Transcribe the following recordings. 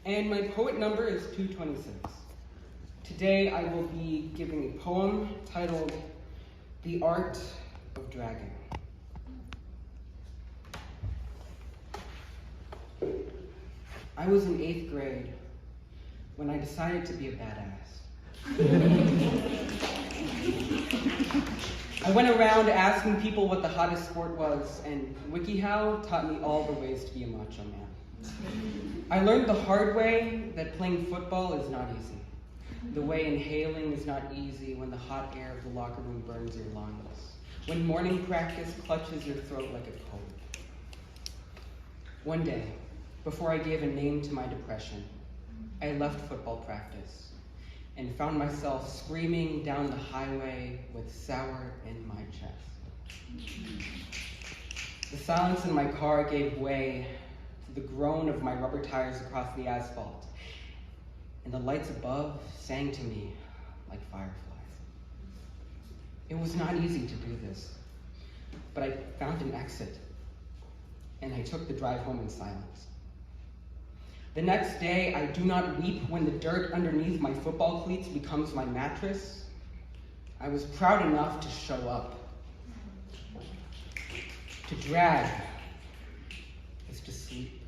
And my poet number is 226. Today I will be giving a poem titled The Art of Dragging. I was in 8th grade when I decided to be a badass. I went around asking people what the hottest sport was, and WikiHow taught me all the ways to be a macho man. I learned the hard way that playing football is not easy. The way inhaling is not easy when the hot air of the locker room burns your lungs. When morning practice clutches your throat like a cold. One day, before I gave a name to my depression, I left football practice and found myself screaming down the highway with sour in my chest. The silence in my car gave way to the groan of my rubber tires across the asphalt, and the lights above sang to me like fireflies. It was not easy to do this, but I found an exit, and I took the drive home in silence. The next day, I do not weep when the dirt underneath my football cleats becomes my mattress. I was proud enough to show up. To drag is to sleep.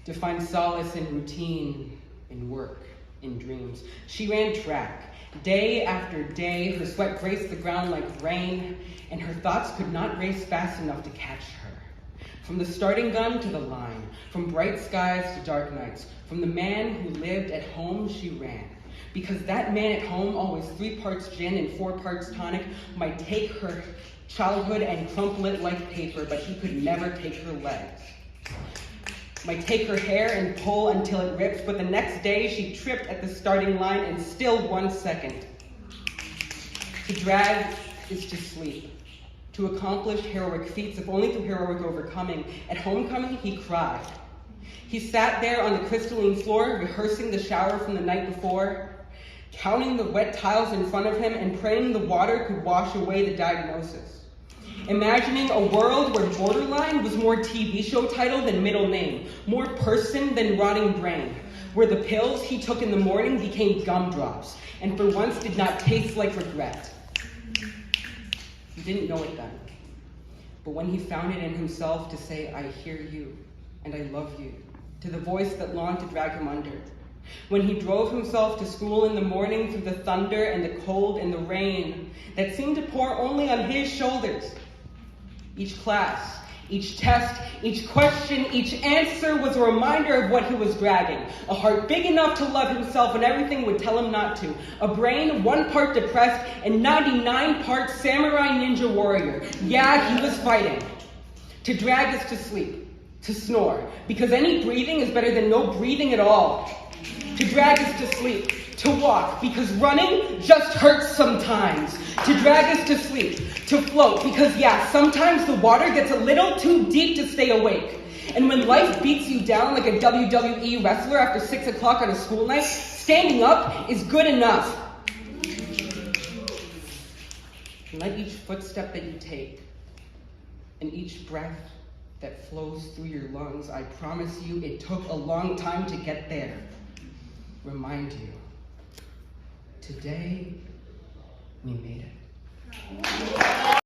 To find solace in routine, in work, in dreams. She ran track. Day after day, her sweat graced the ground like rain, and her thoughts could not race fast enough to catch her. From the starting gun to the line, from bright skies to dark nights, from the man who lived at home, she ran. Because that man at home, always 3 parts gin and 4 parts tonic, might take her childhood and crumple it like paper, but he could never take her legs. Might take her hair and pull until it rips, but the next day she tripped at the starting line and still 1 second. To drag is to sleep. To accomplish heroic feats, if only through heroic overcoming. At homecoming, he cried. He sat there on the crystalline floor, rehearsing the shower from the night before, counting the wet tiles in front of him and praying the water could wash away the diagnosis. Imagining a world where borderline was more TV show title than middle name, more person than rotting brain, where the pills he took in the morning became gumdrops, and for once did not taste like regret. He didn't know it then, but when he found it in himself to say, I hear you, and I love you, to the voice that longed to drag him under. When he drove himself to school in the morning through the thunder and the cold and the rain that seemed to pour only on his shoulders. Each class, each test, each question, each answer was a reminder of what he was dragging. A heart big enough to love himself and everything would tell him not to. A brain 1 part depressed and 99 parts samurai ninja warrior. Yeah, he was fighting. To drag is to sleep, to snore, because any breathing is better than no breathing at all. To drag is to sleep, to walk, because running just hurts sometimes. To drag is to sleep, to float, because yeah, sometimes the water gets a little too deep to stay awake. And when life beats you down like a WWE wrestler after 6 o'clock on a school night, standing up is good enough. And let each footstep that you take, and each breath that flows through your lungs, I promise you it took a long time to get there. Remind you, today we made it.